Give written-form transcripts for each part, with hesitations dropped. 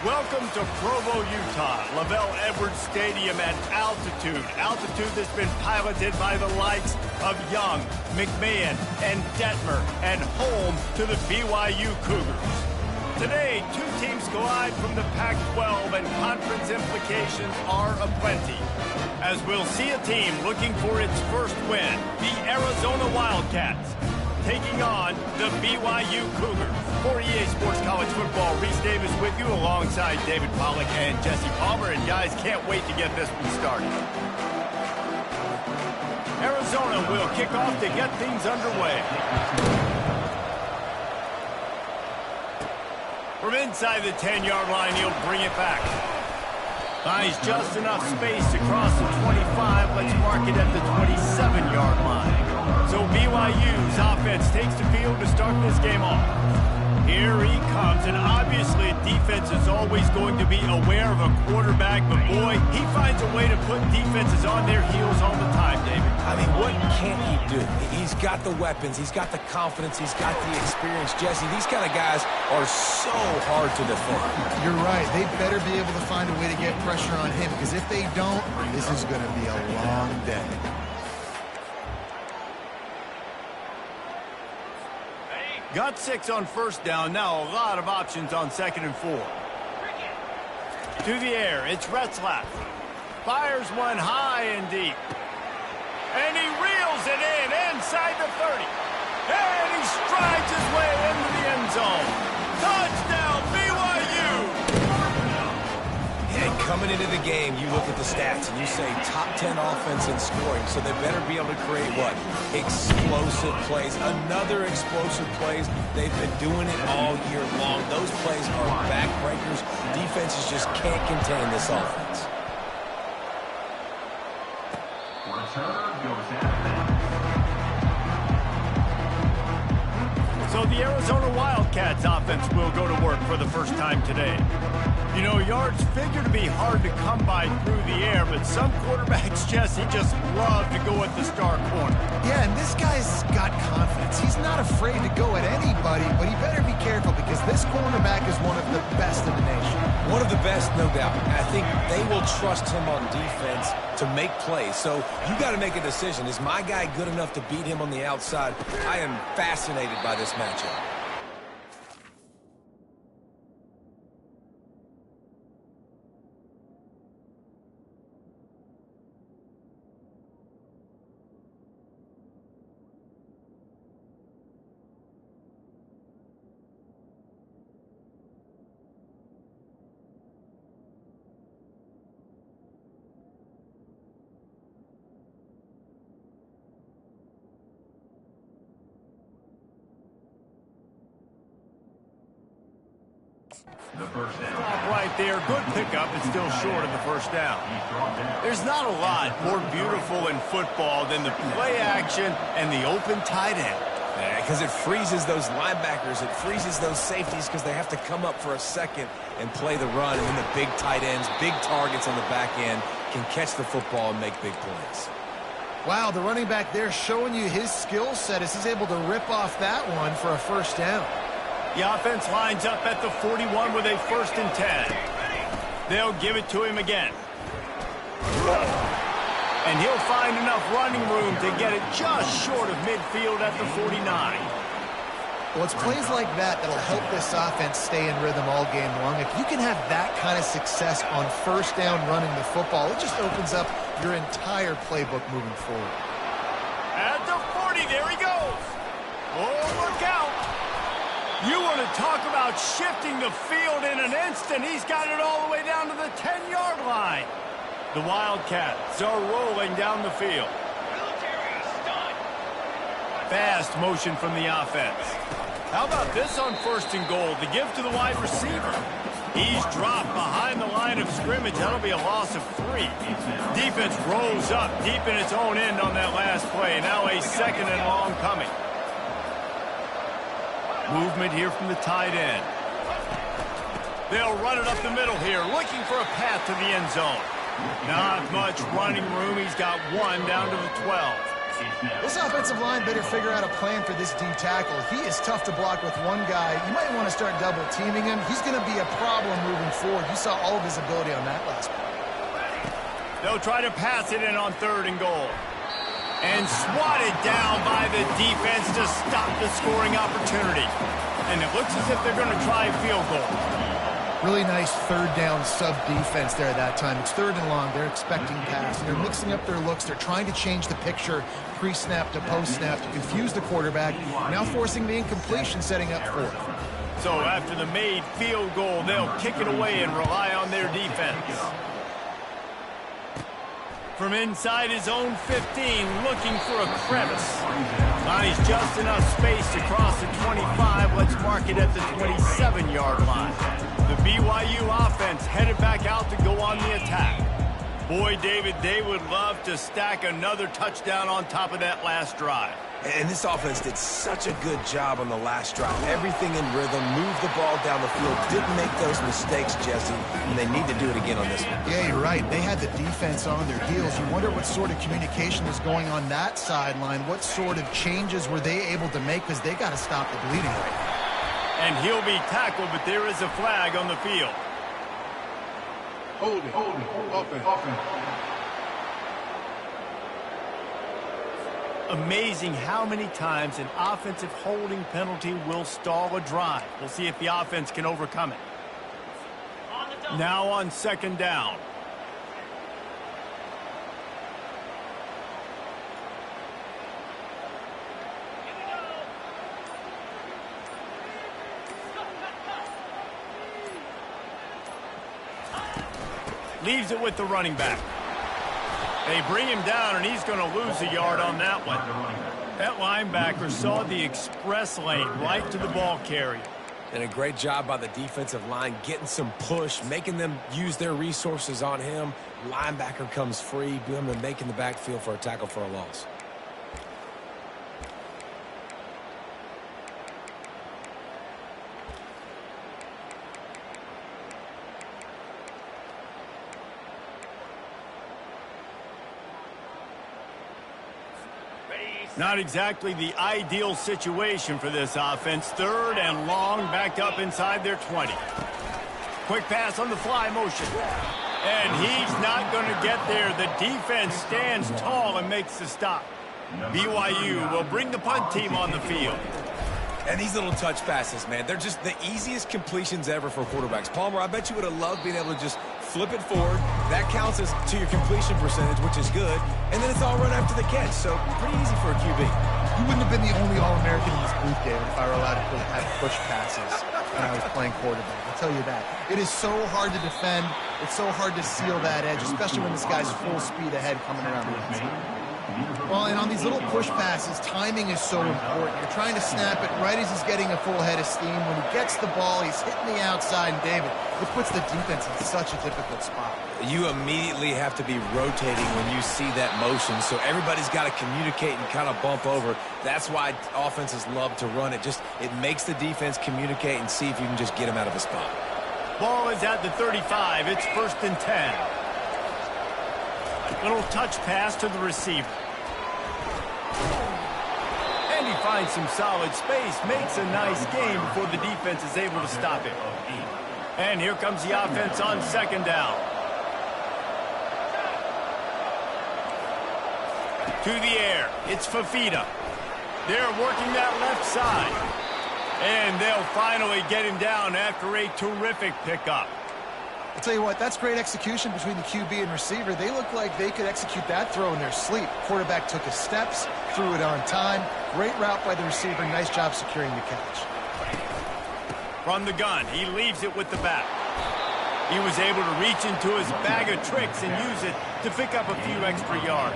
Welcome to Provo, Utah, Lavelle Edwards Stadium at altitude. Altitude that's been piloted by the likes of Young, McMahon, and Detmer, and home to the BYU Cougars. Today, two teams collide from the Pac-12, and conference implications are aplenty. As we'll see a team looking for its first win, the Arizona Wildcats, taking on the BYU Cougars. For EA Sports College Football, Reese Davis with you alongside David Pollack and Jesse Palmer. And guys, can't wait to get this one started. Arizona will kick off to get things underway. From inside the 10-yard line, he'll bring it back. Finds just enough space to cross the 25. Let's mark it at the 27-yard line. So BYU's offense takes the field to start this game off. Here he comes, and obviously defense is always going to be aware of a quarterback, but boy, he finds a way to put defenses on their heels all the time, David. I mean, what can't he do? He's got the weapons, he's got the confidence, he's got the experience. Jesse, these kind of guys are so hard to defend. You're right. They better be able to find a way to get pressure on him, because if they don't, this is going to be a long day. Got 6 on first down. Now a lot of options on 2nd and 4. To the air, it's Retzlaff. Fires one high and deep. And he reels it in inside the 30. And he strides his way into the end zone. Touchdown, BYU! And coming into the game, you look at the stats and you say top 10 offense in scoring, so they better be able to create what? Explosive plays. Another explosive plays. They've been doing it all year long. Those plays are backbreakers. Defenses just can't contain this offense. So the Arizona Wildcats offense will go to work for the first time today. You know, yards figure to be hard to come by through the air, but some quarterbacks, Jesse, just love to go at the star corner. Yeah, and this guy's got confidence. He's not afraid to go at anybody, but he better be careful because this cornerback is one of the best in the nation. One of the best, no doubt. I think they will trust him on defense to make plays. So you got to make a decision. Is my guy good enough to beat him on the outside? I am fascinated by this matchup. Stop right there. Good pickup. It's still short of the first down. There's not a lot more beautiful in football than the play action and the open tight end. Because it freezes those linebackers. It freezes those safeties because they have to come up for a second and play the run. And then the big tight ends, big targets on the back end can catch the football and make big plays. Wow, the running back there showing you his skill set as he's able to rip off that one for a first down. The offense lines up at the 41 with a 1st and 10. They'll give it to him again. And he'll find enough running room to get it just short of midfield at the 49. Well, it's plays like that that'll help this offense stay in rhythm all game long. If you can have that kind of success on first down running the football, it just opens up your entire playbook moving forward. At the 40, there he goes. Oh, look out. You want to talk about shifting the field in an instant. He's got it all the way down to the 10-yard line. The Wildcats are rolling down the field. Fast motion from the offense. How about this on 1st and goal? The give to the wide receiver. He's dropped behind the line of scrimmage. That'll be a loss of 3. Defense rolls up deep in its own end on that last play. Now a 2nd and long coming. Movement here from the tight end. They'll run it up the middle here, looking for a path to the end zone. Not much running room. He's got 1 down to the 12. This offensive line better figure out a plan for this D tackle. He is tough to block with one guy. You might want to start double teaming him. He's going to be a problem moving forward. You saw all of his ability on that last play. They'll try to pass it in on 3rd and goal. And swatted down by the defense to stop the scoring opportunity. And it looks as if they're going to try a field goal. Really nice 3rd down sub-defense there that time. It's 3rd and long. They're expecting pass. And they're mixing up their looks. They're trying to change the picture pre-snap to post-snap to confuse the quarterback, now forcing the incompletion, setting up 4th. So after the made field goal, they'll kick it away and rely on their defense. From inside his own 15, looking for a crevice. Finds just enough space to cross the 25. Let's mark it at the 27-yard line. The BYU offense headed back out to go on the attack. Boy, David, they would love to stack another touchdown on top of that last drive. And this offense did such a good job on the last drive. Everything in rhythm, moved the ball down the field, didn't make those mistakes, Jesse, and they need to do it again on this one. Yeah, you're right. They had the defense on their heels. You wonder what sort of communication is going on that sideline. What sort of changes were they able to make, because they got to stop the bleeding right now. And he'll be tackled, but there is a flag on the field. Hold it. Offense. Amazing how many times an offensive holding penalty will stall a drive. We'll see if the offense can overcome it. Now on 2nd down. Leaves it with the running back. They bring him down, and he's going to lose a yard on that one. That linebacker saw the express lane right to the ball carrier. And a great job by the defensive line, getting some push, making them use their resources on him. Linebacker comes free, boom, and making the backfield for a tackle for a loss. Not exactly the ideal situation for this offense. 3rd and long, backed up inside their 20. Quick pass on the fly motion. And he's not going to get there. The defense stands tall and makes the stop. BYU will bring the punt team on the field. And these little touch passes, man, they're just the easiest completions ever for quarterbacks. Palmer, I bet you would have loved being able to just flip it forward. That counts as to your completion percentage, which is good. And then it's all run after the catch, so pretty easy for a QB. You wouldn't have been the only All-American in this booth, David, if I were allowed to have push passes when I was playing quarterback. I'll tell you that. It is so hard to defend. It's so hard to seal that edge, especially when this guy's full speed ahead coming around the outside. Well, and on these little push passes, timing is so important. You're trying to snap it right as he's getting a full head of steam. When he gets the ball, he's hitting the outside, and David, it puts the defense in such a difficult spot. You immediately have to be rotating when you see that motion, so everybody's got to communicate and kind of bump over. That's why offenses love to run it. It makes the defense communicate and see if you can just get him out of a spot. Ball is at the 35. It's 1st and 10. Little touch pass to the receiver. And he finds some solid space, makes a nice game before the defense is able to stop him. And here comes the offense on 2nd down. To the air, it's Fafita. They're working that left side. And they'll finally get him down after a terrific pickup. I'll tell you what, that's great execution between the QB and receiver. They look like they could execute that throw in their sleep. Quarterback took his steps, threw it on time. Great route by the receiver. Nice job securing the catch. From the gun, he leaves it with the back. He was able to reach into his bag of tricks and use it to pick up a few extra yards.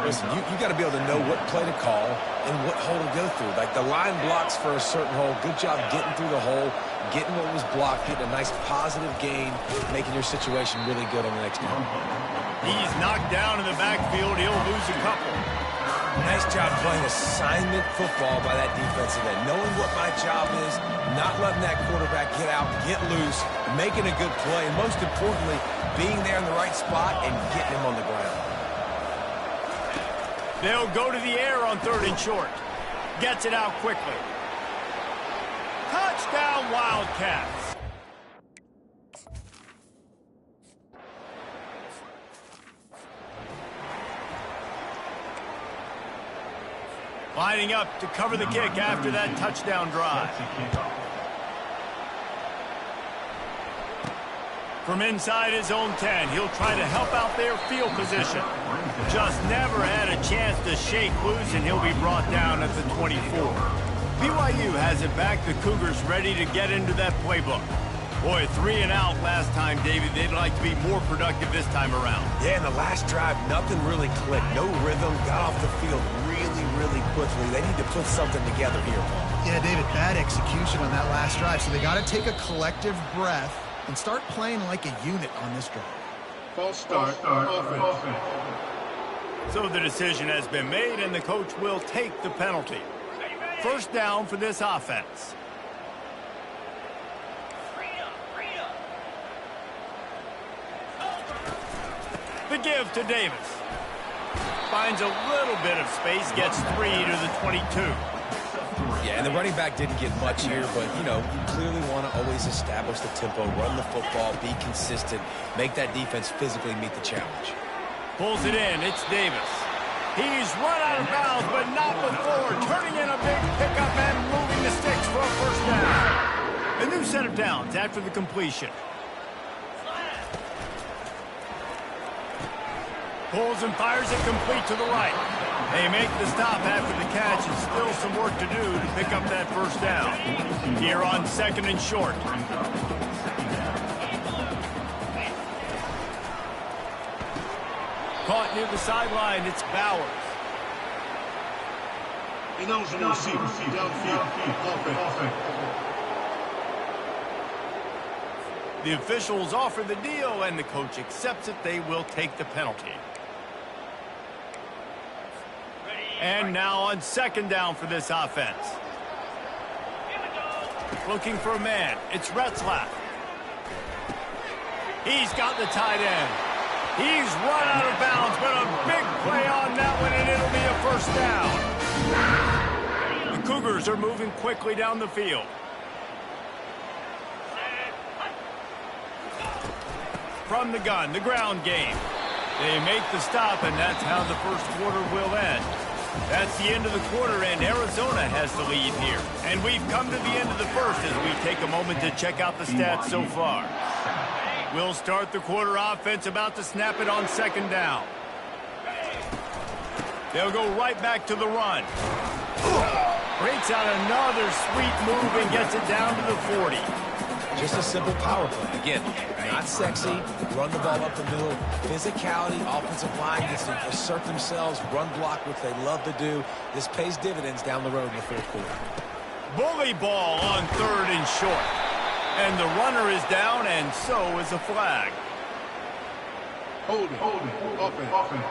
Listen, you got to be able to know what play to call and what hole to go through. Like the line blocks for a certain hole. Good job getting through the hole, getting what was blocked, getting a nice positive gain, making your situation really good on the next down. He's knocked down in the backfield. He'll lose a couple. Nice job playing assignment football by that defensive end. Knowing what my job is, not letting that quarterback get out, get loose, making a good play, and most importantly, being there in the right spot and getting him on the ground. They'll go to the air on 3rd and short. Gets it out quickly. Touchdown, Wildcats. Lining up to cover the kick after that touchdown drive. From inside his own 10, he'll try to help out their field position. Just never had a chance to shake loose, and he'll be brought down at the 24. BYU has it back. The Cougars ready to get into that playbook. Boy, 3 and out last time, David. They'd like to be more productive this time around. Yeah, in the last drive, nothing really clicked. No rhythm, got off the field really quickly. They need to put something together here, Paul. Yeah, David, bad execution on that last drive, so they got to take a collective breath and start playing like a unit on this drive. False start. Offense. So the decision has been made, and the coach will take the penalty. 1st down for this offense. The give to Davis. Finds a little bit of space, gets 3 to the 22. Yeah, and the running back didn't get much here, but, you know, you clearly want to always establish the tempo, run the football, be consistent, make that defense physically meet the challenge. Pulls it in. It's Davis. He's run out of bounds, but not before. Turning in a big pickup and moving the sticks for a 1st down. A new set of downs after the completion. Pulls and fires it complete to the right. They make the stop after the catch, and still some work to do to pick up that 1st down. Here on 2nd and short. Caught near the sideline, it's Bowers. He knows the receiver. Downfield. Offense. The officials offer the deal, and the coach accepts it. They will take the penalty. And now on 2nd down for this offense. Looking for a man. It's Retzlaff. He's got the tight end. He's run out of bounds, but a big play on that one, and it'll be a 1st down. The Cougars are moving quickly down the field. From the gun, the ground game. They make the stop, and that's how the 1st quarter will end. That's the end of the quarter, and Arizona has the lead here. And we've come to the end of the 1st as we take a moment to check out the stats so far. We'll start the quarter. Offense about to snap it on 2nd down. They'll go right back to the run. Breaks out another sweet move and gets it down to the 40. Just a simple power play. Again, not sexy, run the ball up the middle, physicality, offensive line gets to assert themselves, run block, which they love to do. This pays dividends down the road in the 4th quarter. Bully ball on 3rd and short. And the runner is down, and so is a flag. Holding. Offense.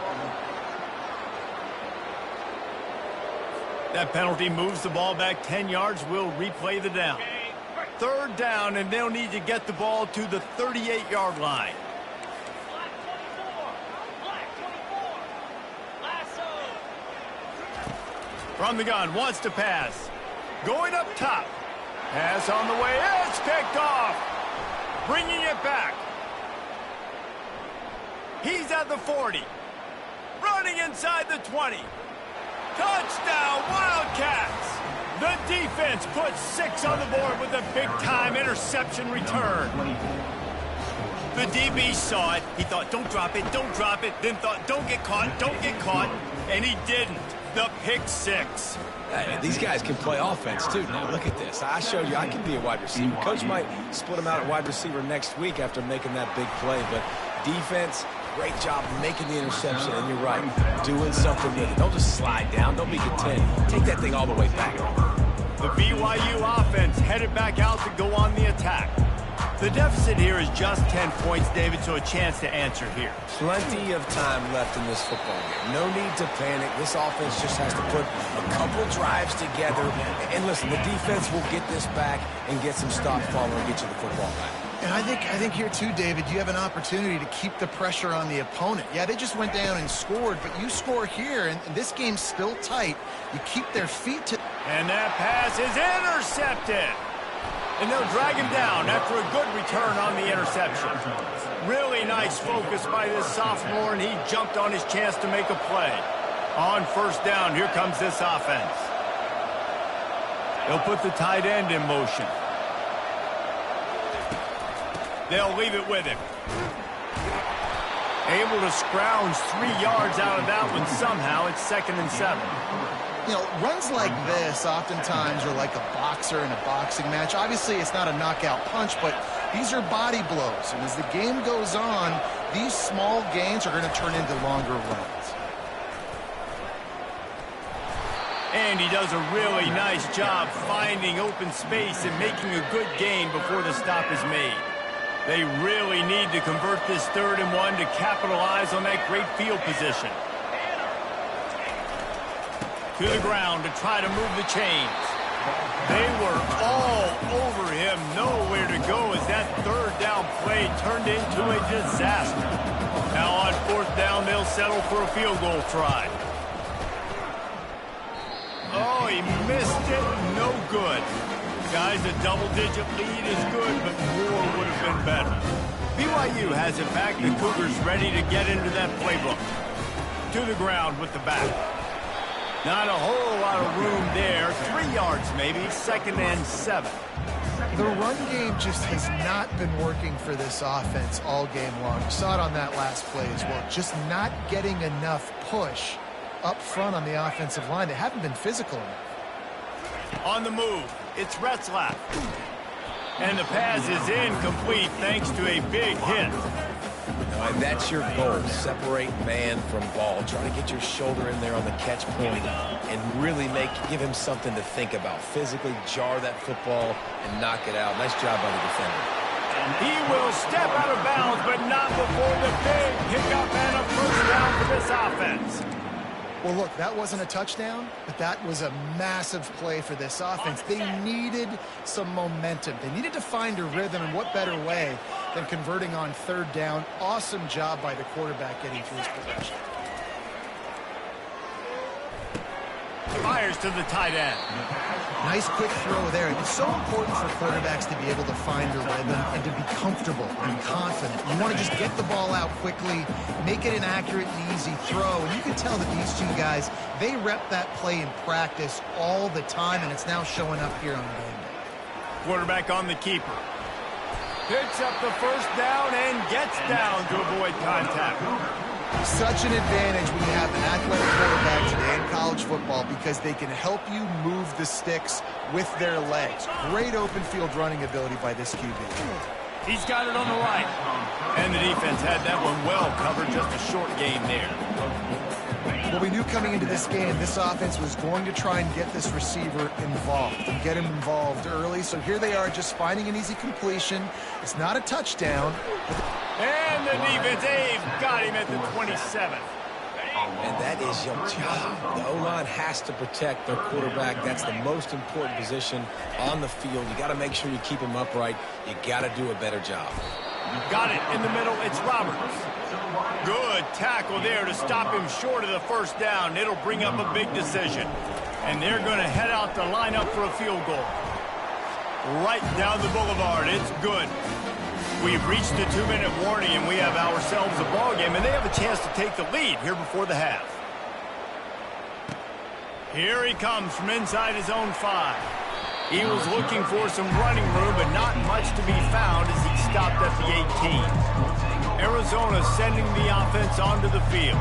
That penalty moves the ball back 10 yards. We'll replay the down. 3rd down, and they'll need to get the ball to the 38-yard line. From the gun, wants to pass. Going up top. Pass on the way. It's picked off. Bringing it back. He's at the 40. Running inside the 20. Touchdown, Wildcats! The defense puts 6 on the board with a big-time interception return. The DB saw it. He thought, don't drop it, then thought, don't get caught, and he didn't. The pick 6. Hey, these guys can play offense, too. Now, look at this. I showed you I can be a wide receiver. Coach might split him out at wide receiver next week after making that big play, but defense, great job making the interception, and you're right, doing something with it. Don't just slide down. Don't be content. Take that thing all the way back. The BYU offense headed back out to go on the attack. The deficit here is just 10 points, David, so a chance to answer here. Plenty of time left in this football game. No need to panic. This offense just has to put a couple drives together. And listen, the defense will get this back and get some stop follow and get you the football back. And I think here too, David, you have an opportunity to keep the pressure on the opponent. Yeah, they just went down and scored, but you score here, and this game's still tight. You keep their feet to... And that pass is intercepted. And they'll drag him down after a good return on the interception. Really nice focus by this sophomore, and he jumped on his chance to make a play. On first down, here comes this offense. They'll put the tight end in motion. They'll leave it with him. Able to scrounge 3 yards out of that one somehow. It's 2nd and 7. You know, runs like this oftentimes are like a boxer in a boxing match. Obviously, it's not a knockout punch, but these are body blows. And as the game goes on, these small gains are going to turn into longer runs. And he does a really nice job finding open space and making a good gain before the stop is made. They really need to convert this 3rd and 1 to capitalize on that great field position. To the ground to try to move the chains. They were all over him, nowhere to go as that 3rd down play turned into a disaster. Now on 4th down, they'll settle for a field goal try. Oh, he missed it. No good. Guys, a double-digit lead is good, but more would have been better. BYU has it back. The Cougars ready to get into that playbook. To the ground with the back. Not a whole lot of room there. 3 yards maybe. 2nd and 7. The run game just has not been working for this offense all game long. You saw it on that last play as well. Just not getting enough push up front on the offensive line. They haven't been physical enough. On the move, it's Retzlaff. And the pass is incomplete thanks to a big hit. And that's your goal. Separate man from ball. Try to get your shoulder in there on the catch point and really give him something to think about. Physically jar that football and knock it out. Nice job by the defender. He will step out of bounds, but not before the big pickup and a first down for this offense. Well, look, that wasn't a touchdown, but that was a massive play for this offense. They needed some momentum. They needed to find a rhythm, and what better way than converting on 3rd down. Awesome job by the quarterback getting through his progression. Fires to the tight end. Nice quick throw there. It's so important for quarterbacks to be able to find a rhythm and to be comfortable and confident. You want to just get the ball out quickly, make it an accurate and easy throw. And you can tell that these two guys, they rep that play in practice all the time, and it's now showing up here on game day. Quarterback on the keeper. Picks up the first down and gets down to avoid contact. Such an advantage when you have an athletic quarterback today in college football because they can help you move the sticks with their legs. Great open field running ability by this QB. He's got it on the right. And the defense had that one well covered, just a short gain there. Well, we knew coming into this game, this offense was going to try and get this receiver involved and get him involved early. So here they are just finding an easy completion. It's not a touchdown. And the defense, they've got him at the 27. And that is your job. The O-line has to protect their quarterback. That's the most important position on the field. You got to make sure you keep him upright. You got to do a better job. Got it in the middle. It's Roberts. Good tackle there to stop him short of the first down. It'll bring up a big decision. And they're going to head out to line up for a field goal. Right down the boulevard. It's good. We've reached the 2-minute warning, and we have ourselves a ball game, and they have a chance to take the lead here before the half. Here he comes from inside his own 5. He was looking for some running room, but not much to be found as he stopped at the 18. Arizona sending the offense onto the field.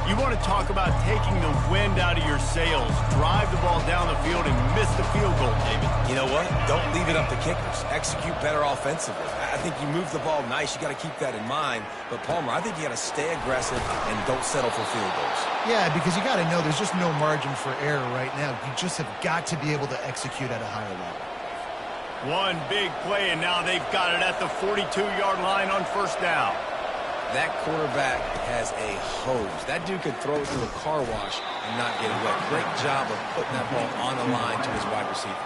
You want to talk about taking the wind out of your sails. Drive the ball down the field and miss the field goal, David. You know what? Don't leave it up to kickers. Execute better offensively. I think you move the ball nice. You got to keep that in mind. But, Palmer, I think you got to stay aggressive and don't settle for field goals. Yeah, because you got to know there's just no margin for error right now. You just have got to be able to execute at a higher level. One big play, and now they've got it at the 42-yard line on first down. That quarterback has a hose. That dude could throw it through a car wash and not get it wet. Great job of putting that ball on the line to his wide receiver.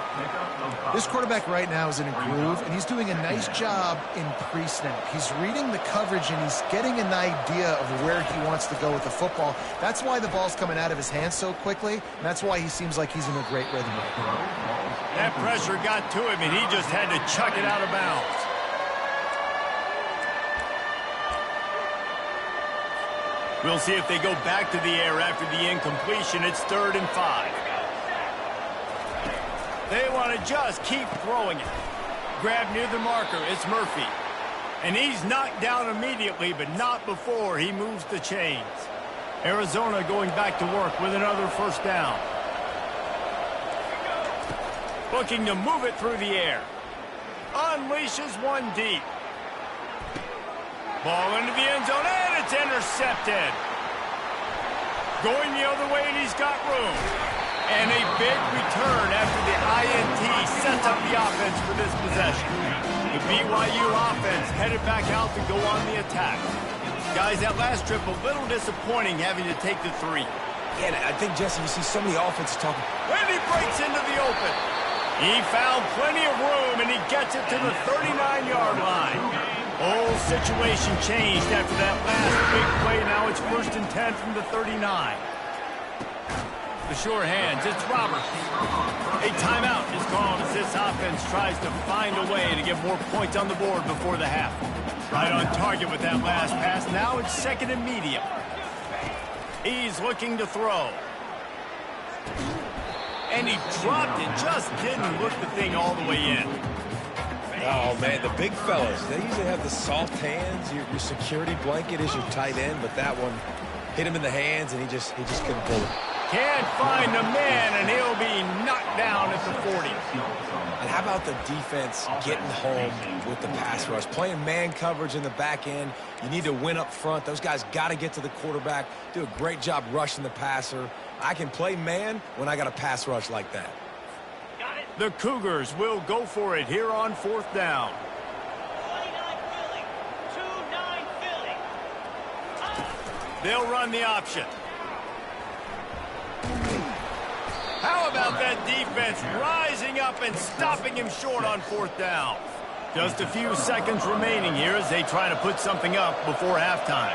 This quarterback right now is in a groove, and he's doing a nice job in pre-snap. He's reading the coverage, and he's getting an idea of where he wants to go with the football. That's why the ball's coming out of his hands so quickly, and that's why he seems like he's in a great rhythm right now. That pressure got to him, and he just had to chuck it out of bounds. We'll see if they go back to the air after the incompletion. It's 3rd and 5. They want to just keep throwing it. Grab near the marker. It's Murphy. And he's knocked down immediately, but not before he moves the chains. Arizona going back to work with another 1st down. Looking to move it through the air. Unleashes one deep. Ball into the end zone, and it's intercepted. Going the other way, and he's got room. And a big return after the INT sets up the offense for this possession. The BYU offense headed back out to go on the attack. Guys, that last trip a little disappointing having to take the 3. Yeah, I think, Jesse, you see so many offenses talking. And he breaks into the open. He found plenty of room, and he gets it to the 39-yard line. Whole situation changed after that last big play. Now it's 1st and 10 from the 39. The sure hands, it's Roberts. A timeout is called as this offense tries to find a way to get more points on the board before the half. Right on target with that last pass. Now it's 2nd and medium. He's looking to throw. And he dropped it, just didn't look the thing all the way in. Oh, man, the big fellas, they usually have the soft hands. Your security blanket is your tight end, but that one hit him in the hands, and he just couldn't pull it. Can't find the man, and he'll be knocked down at the 40. And how about the defense getting home with the pass rush? Playing man coverage in the back end. You need to win up front. Those guys got to get to the quarterback, do a great job rushing the passer. I can play man when I got a pass rush like that. The Cougars will go for it here on 4th down. They'll run the option. How about that defense rising up and stopping him short on 4th down? Just a few seconds remaining here as they try to put something up before halftime.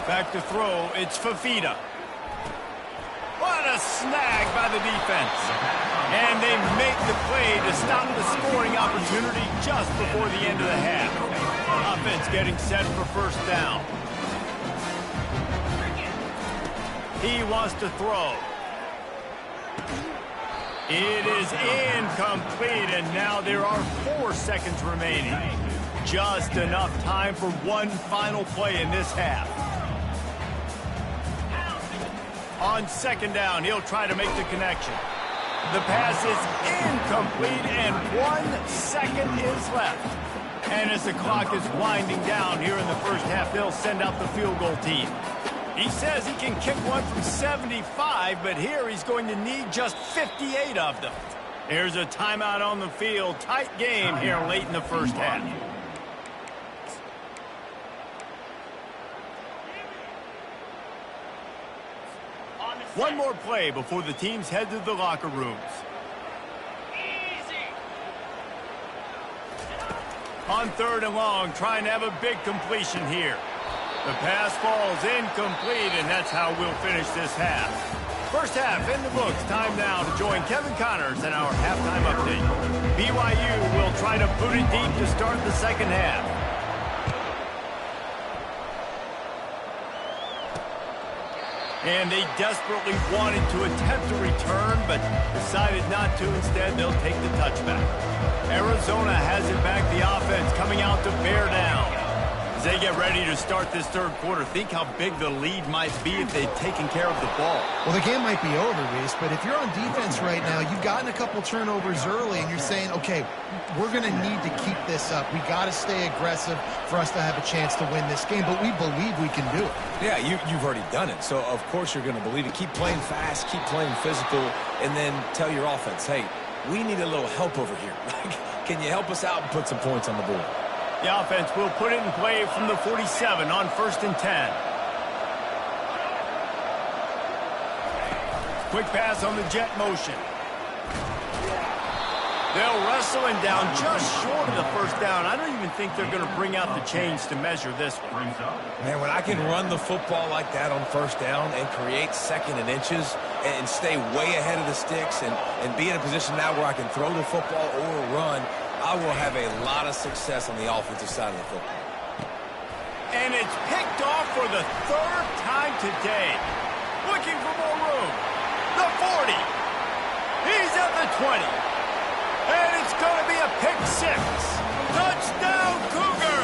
Back to throw, it's Fafita. What a snag by the defense. And they make the play to stop the scoring opportunity just before the end of the half. Offense getting set for 1st down. He wants to throw. It is incomplete, and now there are 4 seconds remaining. Just enough time for one final play in this half. On 2nd down, he'll try to make the connection. The pass is incomplete, and 1 second is left. And as the clock is winding down here in the 1st half, they'll send out the field goal team. He says he can kick one from 75, but here he's going to need just 58 of them. There's a timeout on the field. Tight game here late in the 1st half. One more play before the teams head to the locker rooms. On 3rd and long, trying to have a big completion here. The pass falls incomplete, and that's how we'll finish this half. 1st half in the books. Time now to join Kevin Connors in our halftime update. BYU will try to boot it deep to start the 2nd half. And they desperately wanted to attempt a return, but decided not to. Instead, they'll take the touchback. Arizona has it back. The offense coming out to bear down. As they get ready to start this 3rd quarter, think how big the lead might be if they'd taken care of the ball. Well, the game might be over, Reese, but if you're on defense right now, you've gotten a couple turnovers early, and you're saying, okay, we're going to need to keep this up. We got to stay aggressive for us to have a chance to win this game, but we believe we can do it. Yeah, you've already done it, so of course you're going to believe it. Keep playing fast, keep playing physical, and then tell your offense, hey, we need a little help over here. Can you help us out and put some points on the board? The offense will put it in play from the 47 on 1st and 10. Quick pass on the jet motion. They'll wrestle him down just short of the 1st down. I don't even think they're going to bring out the chains to measure this one. Man, when I can run the football like that on 1st down and create 2nd and inches and stay way ahead of the sticks and be in a position now where I can throw the football or run, I will have a lot of success on the offensive side of the football. And it's picked off for the 3rd time today. Looking for more room. The 40. He's at the 20. And it's going to be a pick 6. Touchdown, Cougar!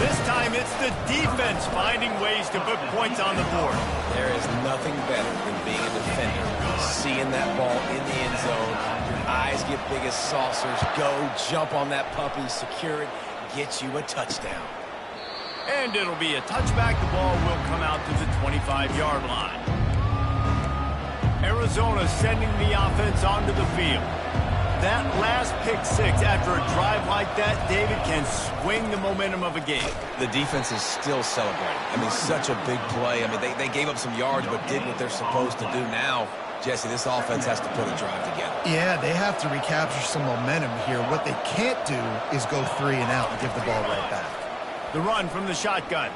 This time it's the defense finding ways to put points on the board. There is nothing better than being a defender. Seeing that ball in the end zone. Your eyes get big as saucers. Go, jump on that puppy, secure it, get you a touchdown. And it'll be a touchback. The ball will come out to the 25-yard line. Arizona sending the offense onto the field. That last pick 6 after a drive like that, David, can swing the momentum of a game. The defense is still celebrating. I mean, such a big play. I mean, they gave up some yards but did what they're supposed to do. Now, Jesse, this offense has to put a drive together. Yeah, they have to recapture some momentum here. What they can't do is go 3 and out and give the ball right back. The run from the shotgun.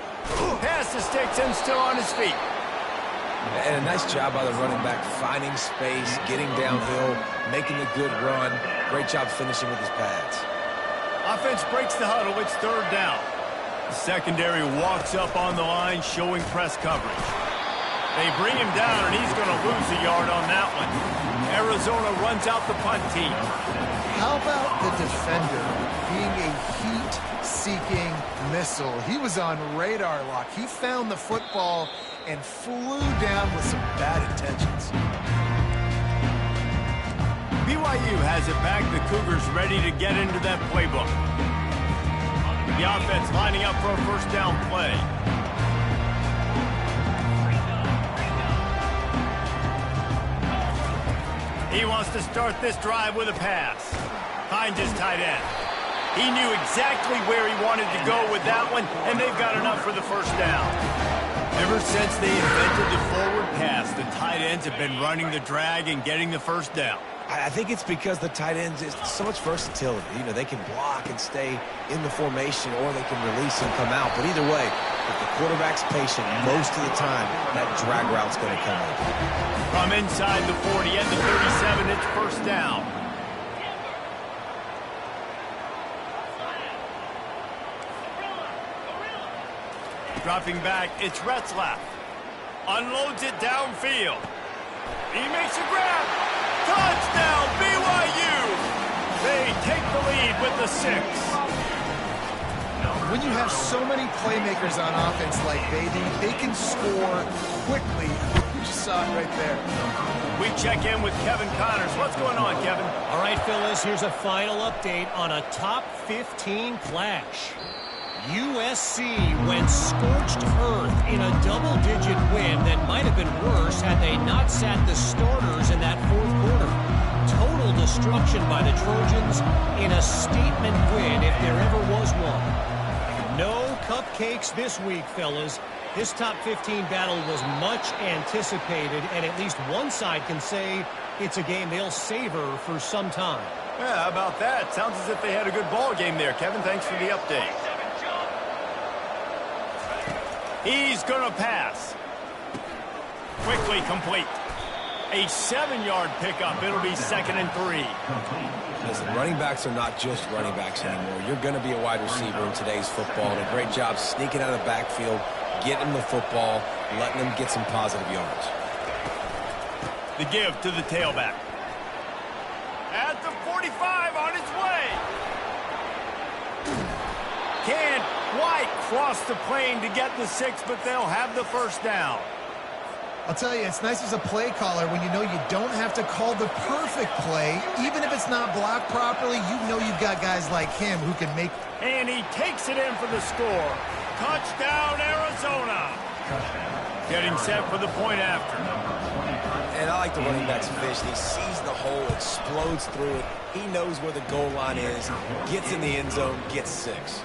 Pass to Sticks and still on his feet. And a nice job by the running back, finding space, getting downhill, making a good run. Great job finishing with his pads. Offense breaks the huddle. It's 3rd down. The secondary walks up on the line, showing press coverage. They bring him down, and he's going to lose a yard on that one. Arizona runs out the punt team. How about the defender being a heat-seeking missile? He was on radar lock. He found the football and flew down with some bad intentions. BYU has it back. The Cougars ready to get into that playbook. The offense lining up for a 1st down play. He wants to start this drive with a pass. Finds his tight end. He knew exactly where he wanted to go with that one, and they've got enough for the 1st down. Ever since they invented the forward pass, the tight ends have been running the drag and getting the 1st down. I think it's because the tight ends is so much versatility. You know, they can block and stay in the formation, or they can release and come out. But either way, if the quarterback's patient, most of the time, that drag route's going to come in. From inside the 40 and the 37, it's 1st down. Dropping back, it's Retzlaff. Unloads it downfield. He makes a grab. Touchdown, BYU! They take the lead with the 6. When you have so many playmakers on offense like they do, they can score quickly. You just saw it right there. We check in with Kevin Connors. What's going on, Kevin? All right, Phyllis, here's a final update on a top 15 clash. USC went scorched earth in a double-digit win that might have been worse had they not sat the starters in that 4th quarter. Total destruction by the Trojans in a statement win if there ever was one. No cupcakes this week, fellas. This top 15 battle was much anticipated, and at least one side can say it's a game they'll savor for some time. Yeah, how about that? Sounds as if they had a good ball game there, Kevin. Thanks for the update. He's going to pass. Quickly complete. A 7-yard pickup. It'll be 2nd and 3. Listen, running backs are not just running backs anymore. You're going to be a wide receiver in today's football. And a great job sneaking out of the backfield, getting them the football, letting them get some positive yards. The give to the tailback. At the 45 on its way. Can't quite cross the plane to get the 6, but they'll have the 1st down. I'll tell you, it's nice as a play caller when you know you don't have to call the perfect play. Even if it's not blocked properly, you know you've got guys like him who can make... And he takes it in for the score. Touchdown, Arizona. Getting set for the point after. And I like the running back's vision. He sees the hole, explodes through it. He knows where the goal line is, gets in the end zone, gets 6.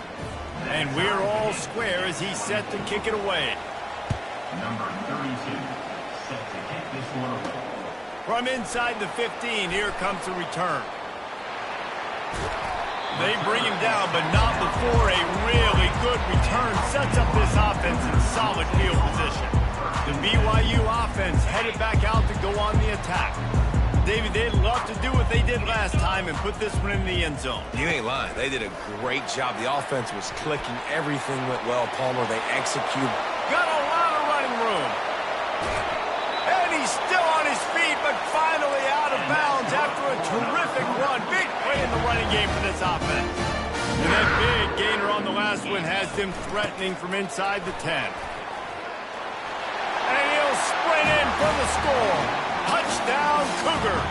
And we're all square as he's set to kick it away. Number 32, set to kick this one away. From inside the 15, here comes the return. They bring him down, but not before a really good return sets up this offense in solid field position. The BYU offense headed back out to go on the attack. David, they'd love to do what they did last time and put this one in the end zone. You ain't lying. They did a great job. The offense was clicking. Everything went well, Palmer. They executed. Got a lot of running room. And he's still on his feet, but finally out of bounds after a terrific run. Big play in the running game for this offense. And that big gainer on the last one has them threatening from inside the 10. And he'll sprint in for the score. Touchdown, Cougar.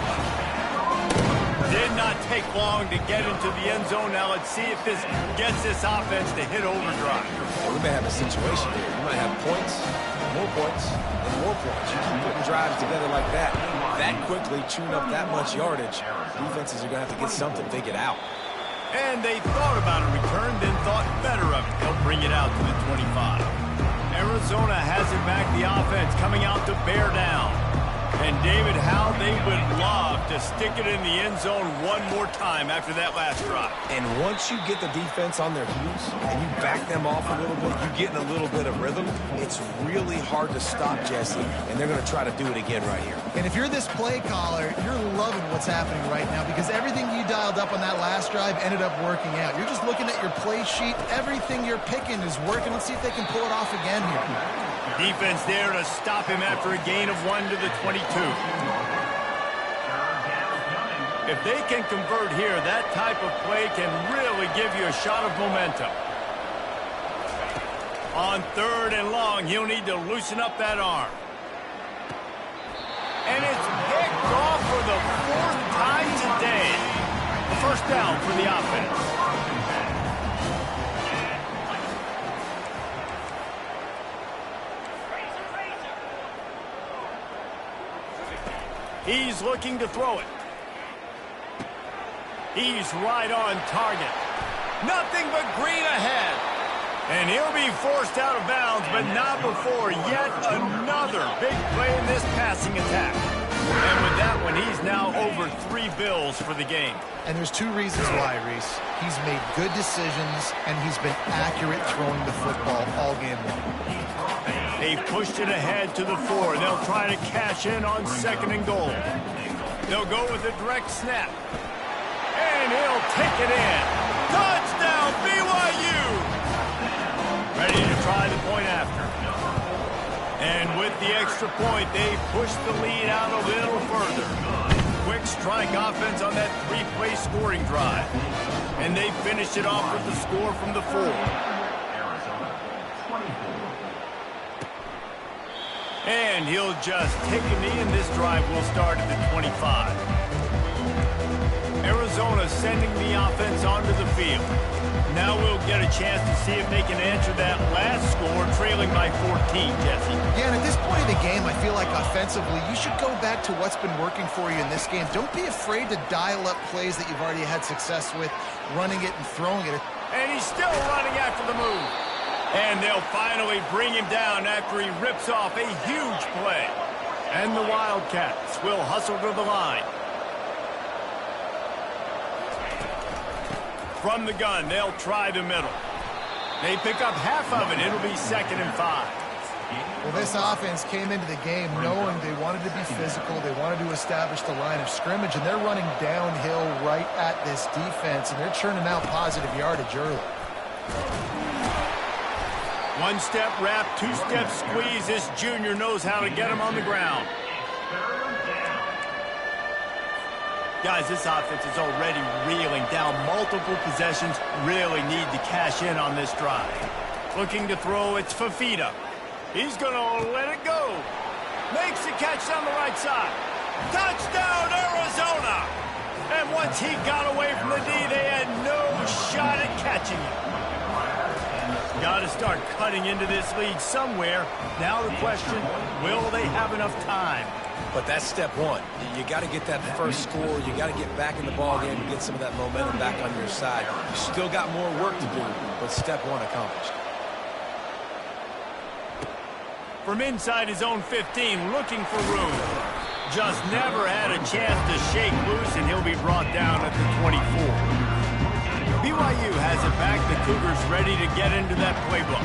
Did not take long to get into the end zone. Now let's see if this gets this offense to hit overdrive. We may have a situation here. You might have points, and more points. You keep putting drives together like that quickly, chewing up that much yardage, defenses are going to have to get something figured out. And they thought about a return, then thought better of it. They'll bring it out to the 25. Arizona has it back, the offense coming out to bear down. And David, how they would love to stick it in the end zone one more time after that last drive. And once you get the defense on their heels and you back them off a little bit, you get in a little bit of rhythm, it's really hard to stop, Jesse, and they're going to try to do it again right here. And if you're this play caller, you're loving what's happening right now because everything you dialed up on that last drive ended up working out. You're just looking at your play sheet. Everything you're picking is working. Let's see if they can pull it off again here. Defense there to stop him after a gain of 1 to the 22. If they can convert here, that type of play can really give you a shot of momentum. On 3rd and long, he'll need to loosen up that arm. And it's picked off for the 4th time today. A first down for the offense. He's looking to throw it. He's right on target. Nothing but green ahead. And he'll be forced out of bounds, but not before yet another big play in this passing attack. And with that one, he's now over 3 bills for the game. And there's 2 reasons why, Reese. He's made good decisions, and he's been accurate throwing the football all game long. They've pushed it ahead to the 4. They'll try to cash in on 2nd and goal. They'll go with a direct snap. And he'll take it in. Touchdown, BYU! Ready to try the point after. And with the extra point, they push the lead out a little further. Quick strike offense on that 3-play scoring drive. And they finish it off with the score from the 4. And he'll just take a knee, and this drive will start at the 25. Arizona sending the offense onto the field. Now we'll get a chance to see if they can answer that last score, trailing by 14, Jesse. Yeah, and at this point in the game, I feel like offensively, you should go back to what's been working for you in this game. Don't be afraid to dial up plays that you've already had success with, running it and throwing it. And he's still running after the move. And they'll finally bring him down after he rips off a huge play. And the Wildcats will hustle to the line. From the gun, they'll try the middle. They pick up half of it. It'll be 2nd and 5. Well, this offense came into the game knowing they wanted to be physical. They wanted to establish the line of scrimmage, and they're running downhill right at this defense, and they're churning out positive yardage early. 1-step wrap, 2-step squeeze. This junior knows how to get him on the ground. Guys, this offense is already reeling down multiple possessions. Really need to cash in on this drive. Looking to throw, it's Fafita. He's going to let it go. Makes the catch down the right side. Touchdown, Arizona! And once he got away from the D, they had no shot at catching him. Got to start cutting into this lead somewhere. Now the question, will they have enough time? But that's step one. You got to get that first score. You got to get back in the ball game and get some of that momentum back on your side. You still got more work to do, but step one accomplished. From inside his own 15, looking for room. Just never had a chance to shake loose, and he'll be brought down at the 24. BYU has it back. The Cougars ready to get into that playbook.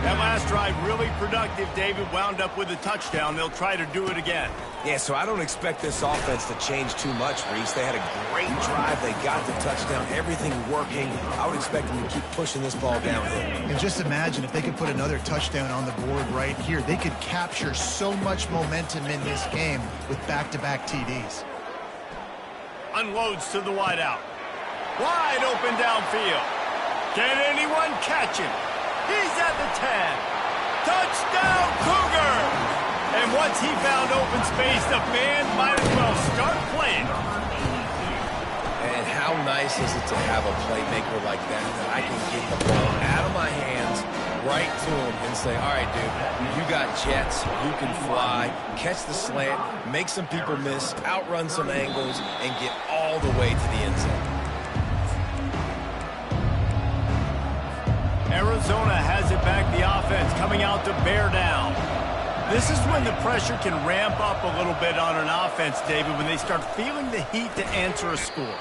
That last drive really productive. David wound up with a touchdown. They'll try to do it again. Yeah, so I don't expect this offense to change too much, Reese. They had a great drive. They got the touchdown. Everything working. I would expect them to keep pushing this ball downhill. And just imagine if they could put another touchdown on the board right here. They could capture so much momentum in this game with back-to-back TDs. Unloads to the wideout. Wide open downfield. Can anyone catch him? He's at the 10. Touchdown, Cougar! And once he found open space, the band might as well start playing. And how nice is it to have a playmaker like that I can get the ball out of my hands right to him and say, all right, dude, you got jets, you can fly, catch the slant, make some people miss, outrun some angles, and get all the way to the end zone. Arizona has it back, the offense coming out to bear down. This is when the pressure can ramp up a little bit on an offense, David, when they start feeling the heat to answer a score.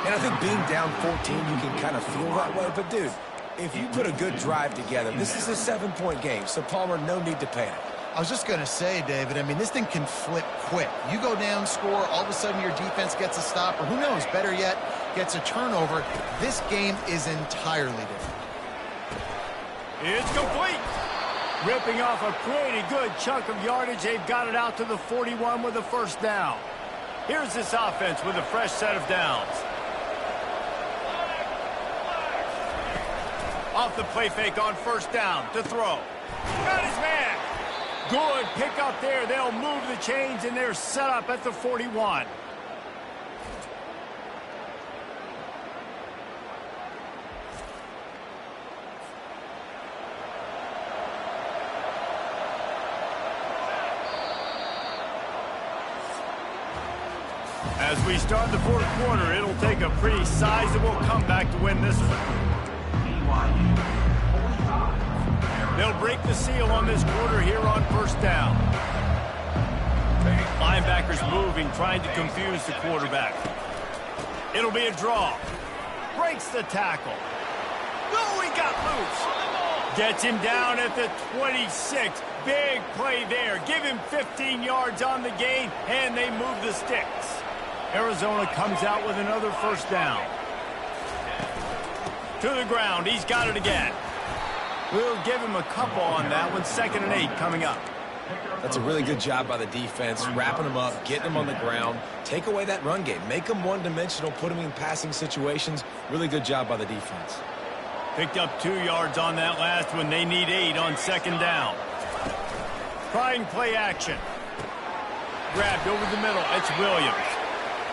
And I think being down 14, you can kind of feel that way. But, dude, if you put a good drive together, this is a 7-point game. So, Palmer, no need to panic. I was just going to say, David, I mean, this thing can flip quick. You go down, score, all of a sudden your defense gets a stop, or who knows, better yet, gets a turnover. This game is entirely different. It's complete. Ripping off a pretty good chunk of yardage. They've got it out to the 41 with a first down. Here's this offense with a fresh set of downs. Off the play fake on first down to throw. Got his man. Good pick up there. They'll move the chains, and they're set up at the 41. As we start the fourth quarter, it'll take a pretty sizable comeback to win this one. They'll break the seal on this quarter here on first down. Linebackers moving, trying to confuse the quarterback. It'll be a draw. Breaks the tackle. Oh, he got loose. Gets him down at the 26. Big play there. Give him 15 yards on the gain, and they move the sticks. Arizona comes out with another first down. To the ground. He's got it again. We'll give him a couple on that one. 2nd and 8 coming up. That's a really good job by the defense, wrapping them up, getting them on the ground. Take away that run game. Make them one-dimensional, put them in passing situations. Really good job by the defense. Picked up 2 yards on that last one. They need 8 on 2nd down. Trying play action. Grabbed over the middle. It's Williams.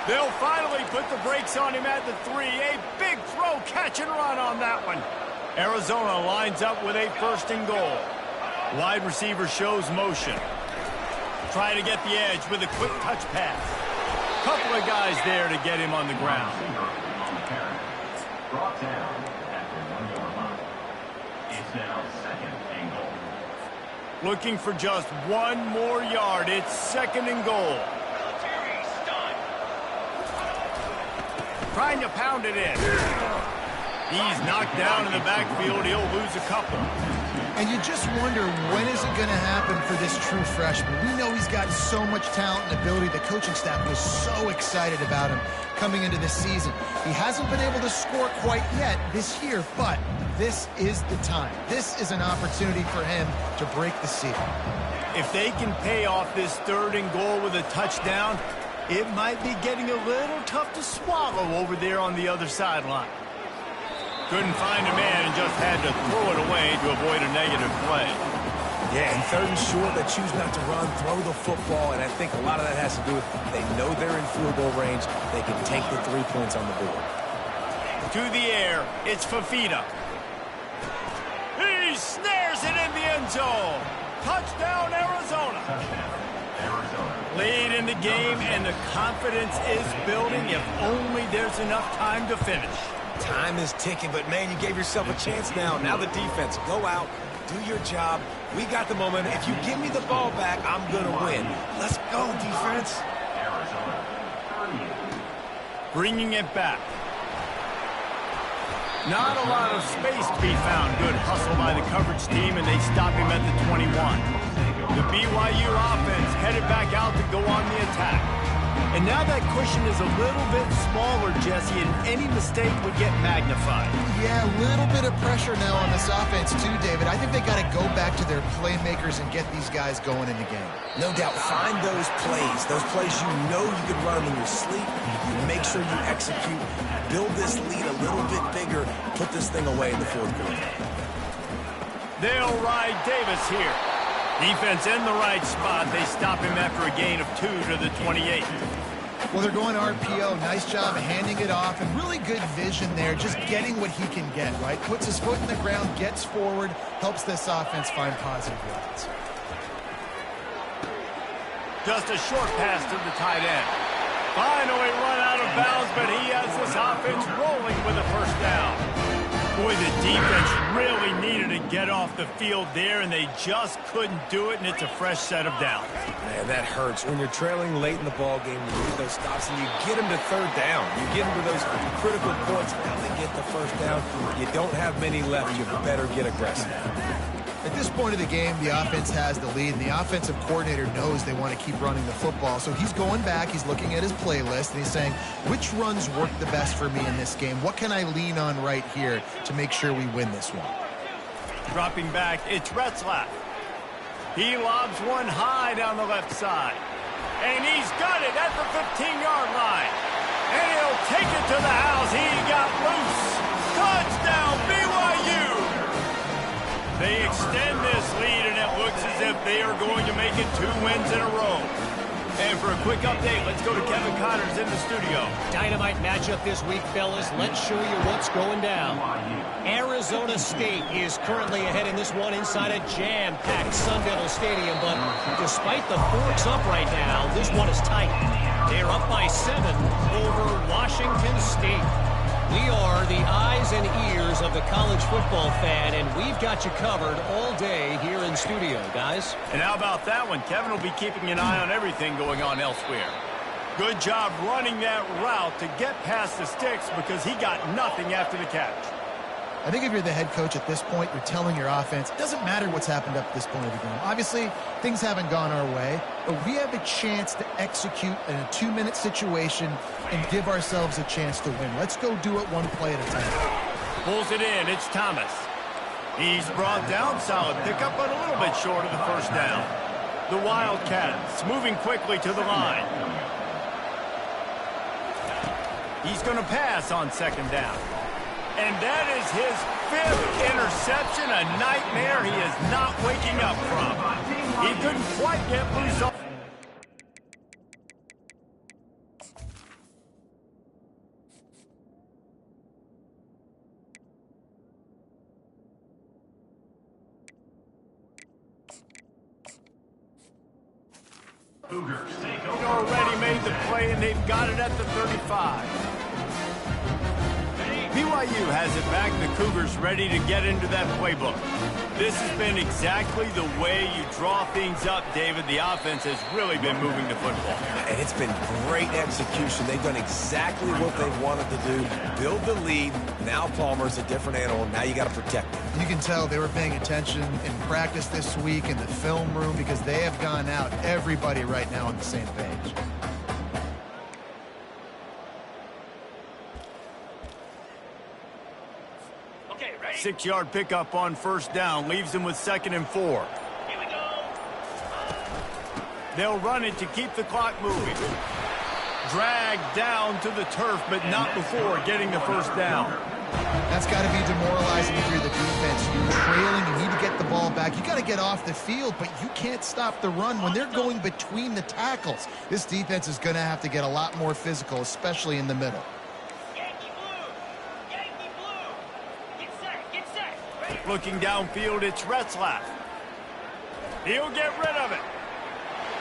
They'll finally put the brakes on him at the 3. A big throw, catch and run on that one. Arizona lines up with a 1st and goal. Wide receiver shows motion. Trying to get the edge with a quick touch pass. Couple of guys there to get him on the ground. Brought down at the 1-yard line. It's now 2nd and goal. Looking for just 1 more yard. It's 2nd and goal. Trying to pound it in. He's knocked down in the backfield. He'll lose a couple. And you just wonder, when is it going to happen for this true freshman? We know he's got so much talent and ability. The coaching staff was so excited about him coming into this season. He hasn't been able to score quite yet this year, but this is the time. This is an opportunity for him to break the seal. If they can pay off this 3rd and goal with a touchdown, it might be getting a little tough to swallow over there on the other sideline. Couldn't find a man and just had to throw it away to avoid a negative play. Yeah, and 3rd and short, they choose not to run, throw the football, and I think a lot of that has to do with they know they're in field goal range. They can take the 3 points on the board. To the air, it's Fafita. He's he snares it in the end zone. Touchdown, Arizona. Lead in the game, and the confidence is building if only there's enough time to finish. Time is ticking, but, man, you gave yourself a chance now. Now the defense, go out, do your job. We got the momentum. If you give me the ball back, I'm going to win. Let's go, defense. Bringing it back. Not a lot of space to be found. Good hustle by the coverage team, and they stop him at the 21. The BYU offense headed back out to go on the attack. And now that cushion is a little bit smaller, Jesse, and any mistake would get magnified. Yeah, a little bit of pressure now on this offense too, David. I think they got to go back to their playmakers and get these guys going in the game. No doubt, find those plays you know you can run them in your sleep. You make sure you execute, build this lead a little bit bigger, put this thing away in the fourth quarter. They'll ride Davis here. Defense in the right spot. They stop him after a gain of 2 to the 28. Well, they're going RPO. Nice job handing it off, and really good vision there, just getting what he can get, right? Puts his foot in the ground, gets forward, helps this offense find positive yards. Just a short pass to the tight end. Finally run out of bounds, but he has this offense rolling with a first down. Boy, the defense really needed to get off the field there, and they just couldn't do it, and it's a fresh set of downs. Man, that hurts. When you're trailing late in the ball game, you need those stops, and you get them to third down. You get them to those critical points. Now they get the first down. You don't have many left. You better get aggressive. At this point of the game, the offense has the lead, and the offensive coordinator knows they want to keep running the football. So he's going back, he's looking at his playlist, and he's saying, which runs work the best for me in this game? What can I lean on right here to make sure we win this one? Dropping back, it's Retzlaff. He lobs one high down the left side. And he's got it at the 15-yard line. And he'll take it to the house. He got loose. Touchdown, BYU! They extend this lead, and it looks as if they are going to make it 2 wins in a row. And for a quick update, let's go to Kevin Connors in the studio. Dynamite matchup this week, fellas. Let's show you what's going down. Arizona State is currently ahead in this one inside a jam-packed Sun Devil Stadium, but despite the forks up right now, this one is tight. They're up by 7 over Washington State. We are the eyes and ears of the college football fan, and we've got you covered all day here in studio, guys. And how about that one? Kevin will be keeping an eye on everything going on elsewhere. Good job running that route to get past the sticks because he got nothing after the catch. I think if you're the head coach at this point, you're telling your offense, it doesn't matter what's happened up to this point of the game. Obviously, things haven't gone our way, but we have a chance to execute in a 2-minute situation and give ourselves a chance to win. Let's go do it one play at a time. Pulls it in. It's Thomas. He's brought down. Solid pickup, but a little bit short of the first down. The Wildcats moving quickly to the line. He's going to pass on second down. And that is his 5th interception, a nightmare he is not waking up from. He couldn't quite get loose off. Cougars take over. Already made the play, and they've got it at the 35. BYU has it back. The Cougars ready to get into that playbook. This has been exactly the way you draw things up, David. The offense has really been moving the football. And it's been great execution. They've done exactly what they wanted to do. Build the lead. Now Palmer's a different animal. Now you got to protect him. You can tell they were paying attention in practice this week in the film room because they have gone out, everybody right now on the same page. Okay, ready? 6-yard pickup on first down. Leaves them with 2nd and 4. Here we go. They'll run it to keep the clock moving. Dragged down to the turf, but not before getting the first down. That's got to be demoralizing if you're the defense. You're trailing, you need to get the ball back. You got to get off the field, but you can't stop the run when they're going between the tackles. This defense is going to have to get a lot more physical, especially in the middle. Yankee blue. Yankee blue. Get set. Get set. Ready, Looking downfield, it's Retzlaff. He'll get rid of it.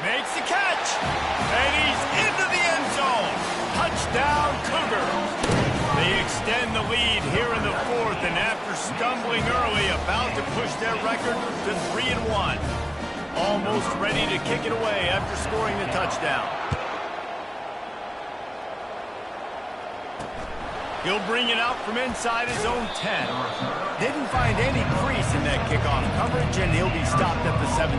Makes the catch. And he's into the end zone. Touchdown, Cougars. They extend the lead here in the fourth, and after stumbling early, about to push their record to 3-1. Almost ready to kick it away after scoring the touchdown. He'll bring it out from inside his own 10. Didn't find any crease in that kickoff coverage, and he'll be stopped at the 17.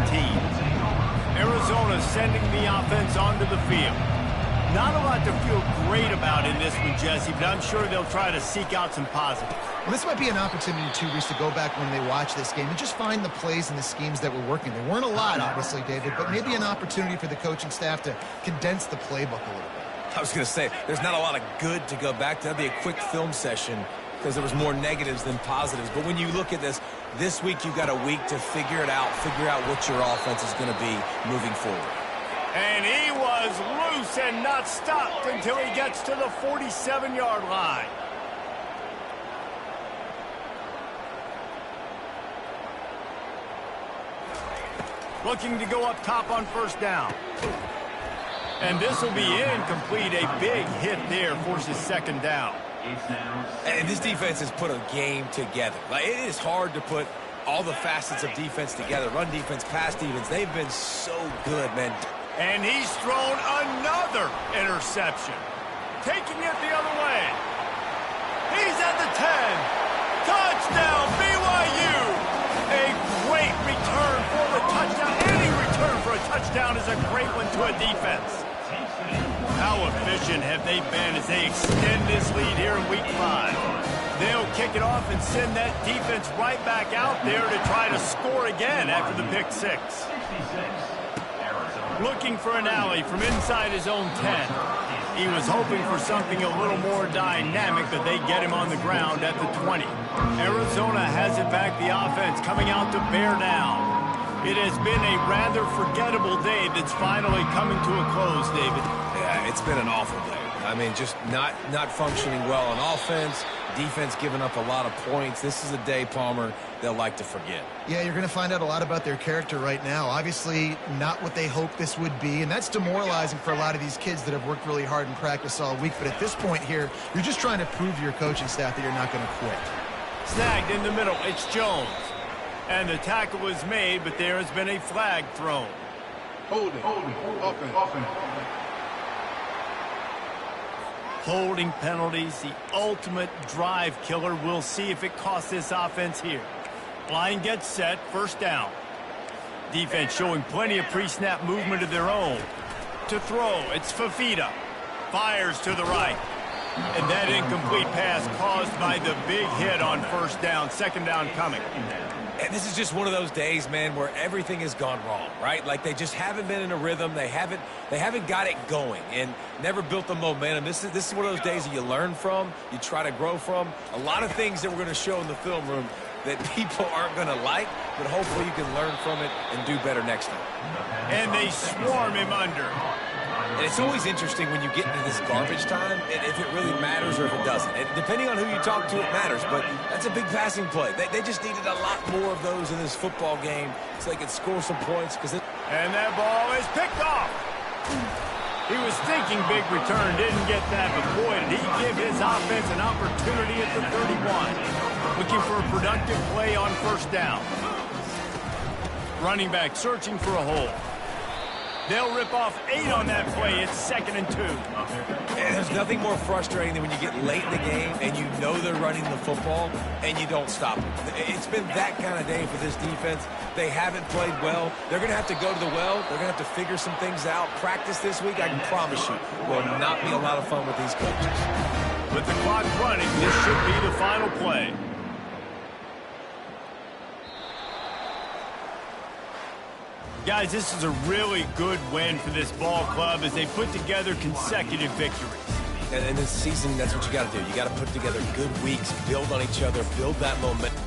Arizona sending the offense onto the field. Not a lot to feel great about in this one, Jesse, but I'm sure they'll try to seek out some positives. Well, this might be an opportunity, too, Reese, to go back when they watch this game and just find the plays and the schemes that were working. There weren't a lot, obviously, David, but maybe an opportunity for the coaching staff to condense the playbook a little bit. I was going to say, there's not a lot of good to go back to. That'd be a quick film session because there was more negatives than positives. But when you look at this week you've got a week to figure it out, figure out what your offense is going to be moving forward. And he was loose and not stopped until he gets to the 47-yard line. Looking to go up top on first down. And this will be incomplete. A big hit there forces second down. And this defense has put a game together. Like, it is hard to put all the facets of defense together. Run defense, pass defense. They've been so good, man. And he's thrown another interception. Taking it the other way. He's at the 10. Touchdown, BYU. A great return for the touchdown. Any return for a touchdown is a great one to a defense. How efficient have they been as they extend this lead here in week 5? They'll kick it off and send that defense right back out there to try to score again after the pick 6. Looking for an alley from inside his own 10. He was hoping for something a little more dynamic, but they get him on the ground at the 20. Arizona has it back, the offense coming out to bear down. It has been a rather forgettable day that's finally coming to a close, David. Yeah, it's been an awful day. I mean, just not functioning well on offense, defense giving up a lot of points. This is a day, Palmer, they'll like to forget. Yeah, you're going to find out a lot about their character right now. Obviously, not what they hoped this would be, and that's demoralizing for a lot of these kids that have worked really hard in practice all week. But at this point here, you're just trying to prove to your coaching staff that you're not going to quit. Snagged in the middle, it's Jones. And the tackle is made, but there has been a flag thrown. Holding, offense. Holding penalties, the ultimate drive killer. We'll see if it costs this offense here. Line gets set, first down. Defense showing plenty of pre-snap movement of their own. To throw, it's Fafita. Fires to the right. And that incomplete pass caused by the big hit on first down. Second down coming. And this is just one of those days, man, where everything has gone wrong, right? Like, they just haven't been in a rhythm. They haven't got it going and never built the momentum. This is one of those days that you learn from, you try to grow from. A lot of things that we're going to show in the film room that people aren't going to like, but hopefully you can learn from it and do better next time. And they swarm him under. And it's always interesting when you get into this garbage time, if it really matters or if it doesn't. And depending on who you talk to, it matters. But that's a big passing play. They just needed a lot more of those in this football game so they could score some points. And that ball is picked off. He was thinking big return, didn't get that. But boy, did he give his offense an opportunity at the 31. Looking for a productive play on first down. Running back searching for a hole. They'll rip off 8 on that play. It's 2nd and 2. And there's nothing more frustrating than when you get late in the game and you know they're running the football and you don't stop them. It's been that kind of day for this defense. They haven't played well. They're going to have to go to the well. They're going to have to figure some things out. Practice this week, I can promise you, will not be a lot of fun with these coaches. With the clock running, this should be the final play. Guys, this is a really good win for this ball club as they put together consecutive victories. And in this season, that's what you got to do. You got to put together good weeks, build on each other, build that momentum.